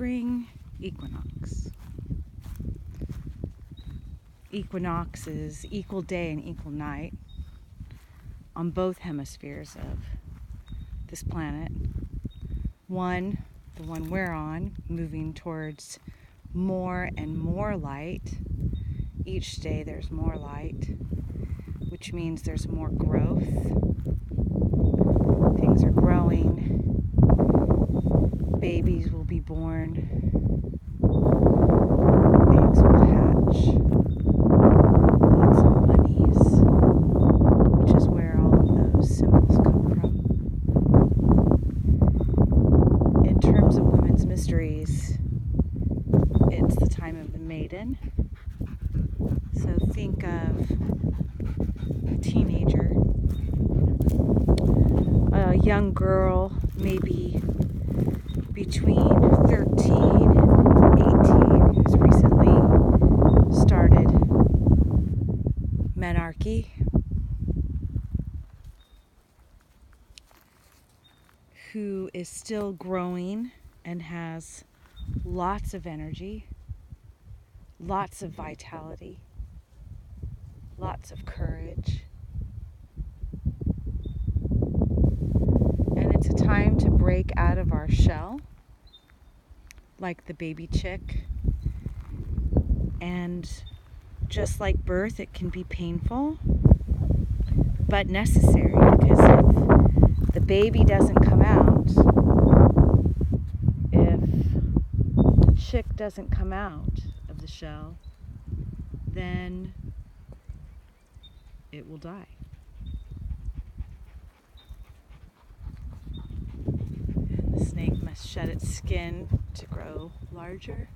spring equinox. Equinox is equal day and equal night on both hemispheres of this planet. One, the one we're on, moving towards more and more light. Each day there's more light, which means there's more growth. Things are growing. Babies will be born. Eggs will hatch. Lots of bunnies, which is where all of those symbols come from. In terms of women's mysteries, it's the time of the maiden. So think of a teenager, a young girl, maybe between 13 and 18, who's recently started menarche, who is still growing and has lots of energy, lots of vitality, lots of courage. And it's a time to break out of our shell, like the baby chick. And just like birth, it can be painful, but necessary, because if the baby doesn't come out, if the chick doesn't come out of the shell, then it will die. And the snake must shed its skin to grow larger.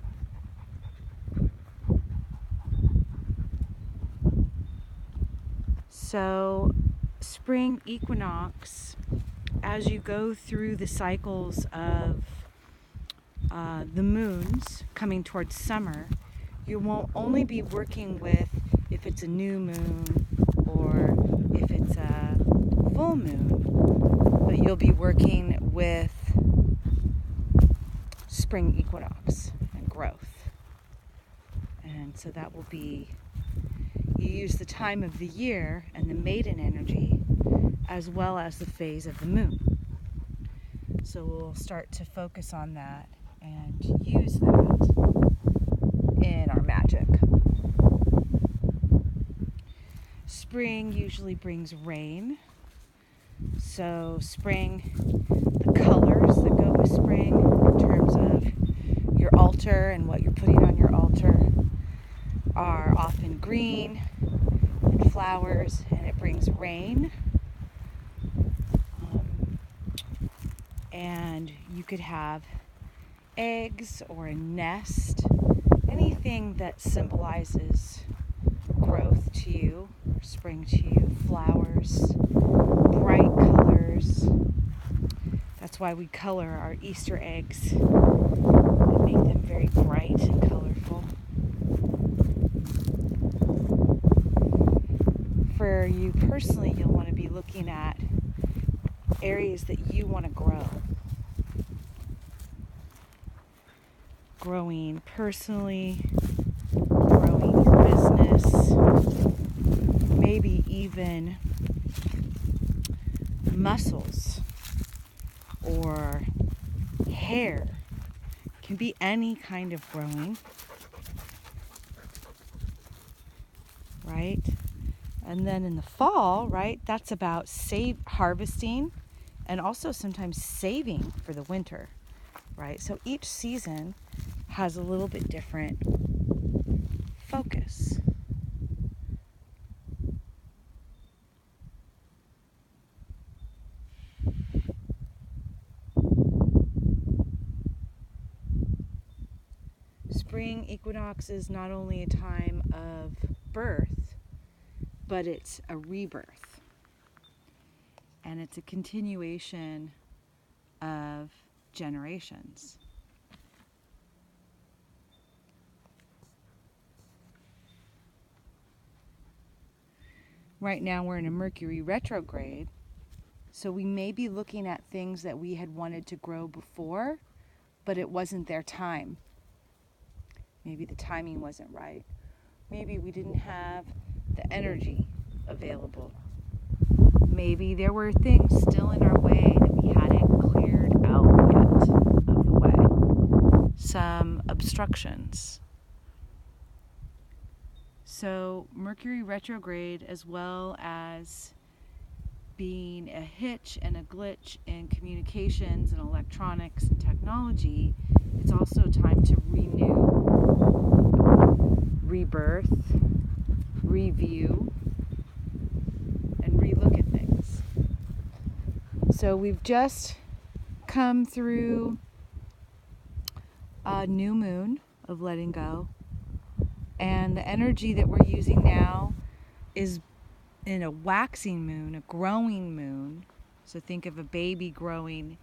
So, spring equinox, as you go through the cycles of the moons coming towards summer, you won't only be working with if it's a new moon or if it's a full moon, but you'll be working with spring equinox and growth. And so that will be, you use the time of the year and the maiden energy as well as the phase of the moon. So we'll start to focus on that and use that in our magic. Spring usually brings rain. So spring, the colors that go with spring in terms of your altar and what you're putting on your altar are often green and flowers, and it brings rain. And you could have eggs or a nest, anything that symbolizes growth to you, or spring to you, flowers, bright colors. That's why we color our Easter eggs and make them very bright and colorful. For you personally, you'll want to be looking at areas that you want to grow. Growing personally, growing your business, maybe even muscles or hair. Can be any kind of growing, right? And then in the fall, right, that's about harvesting and also sometimes saving for the winter, right? So each season has a little bit different focus. Spring equinox is not only a time of birth, but it's a rebirth. And it's a continuation of generations. Right now we're in a Mercury retrograde, so we may be looking at things that we had wanted to grow before, but it wasn't their time. Maybe the timing wasn't right. Maybe we didn't have the energy available. Maybe there were things still in our way that we hadn't cleared out yet of the way. Some obstructions. So Mercury retrograde, as well as being a hitch and a glitch in communications and electronics and technology, it's also time to renew, rebirth, review, and relook at things. So we've just come through a new moon of letting go, and the energy that we're using now is in a waxing moon, a growing moon. So think of a baby growing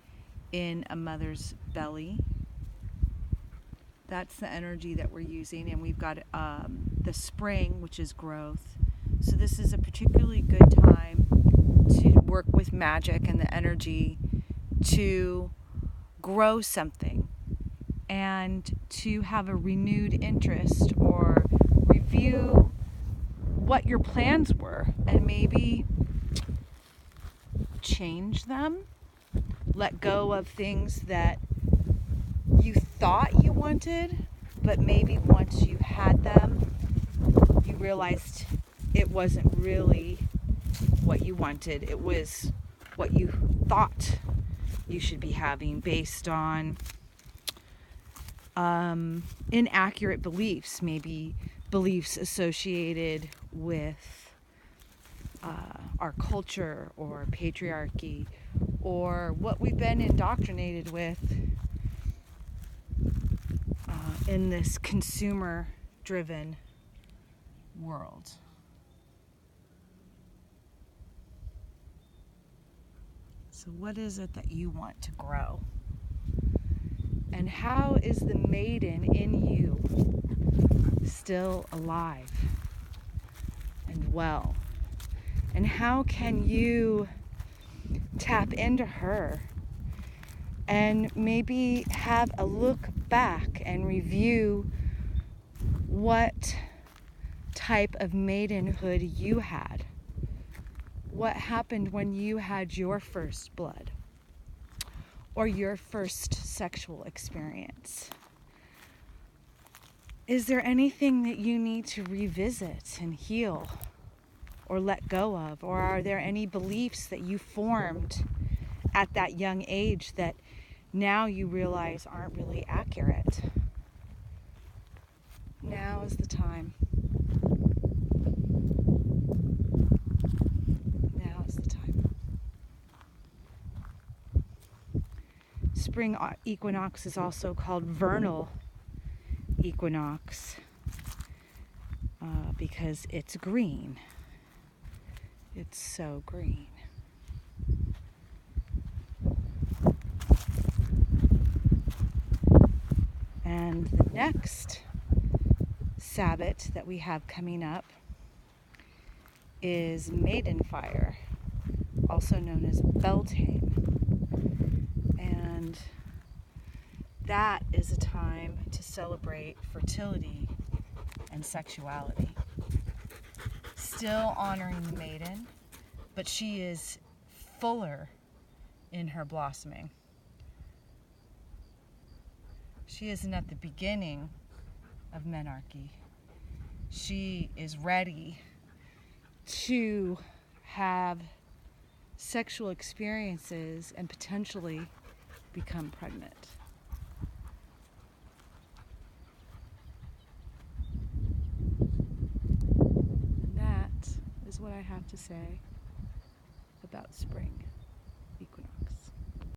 in a mother's belly. That's the energy that we're using, and we've got the spring, which is growth. So this is a particularly good time to work with magic and the energy to grow something and to have a renewed interest or review what your plans were and maybe change them, let go of things that you thought you wanted, but maybe once you had them, you realized it wasn't really what you wanted. It was what you thought you should be having based on inaccurate beliefs, maybe beliefs associated with our culture or patriarchy or what we've been indoctrinated with in this consumer-driven world. So what is it that you want to grow? And how is the maiden in you still alive and well? And how can you tap into her and maybe have a look back and review what type of maidenhood you had? What happened when you had your first blood or your first sexual experience? Is there anything that you need to revisit and heal or let go of? Or are there any beliefs that you formed at that young age that now you realize aren't really accurate? Now is the time. Now is the time. Spring equinox is also called vernal equinox because it's green. It's so green. And the next Sabbath that we have coming up is Maiden Fire, also known as Beltane. And that is a time to celebrate fertility and sexuality. Still honoring the maiden, but she is fuller in her blossoming. She isn't at the beginning of menarche. She is ready to have sexual experiences and potentially become pregnant. And that is what I have to say about spring equinox.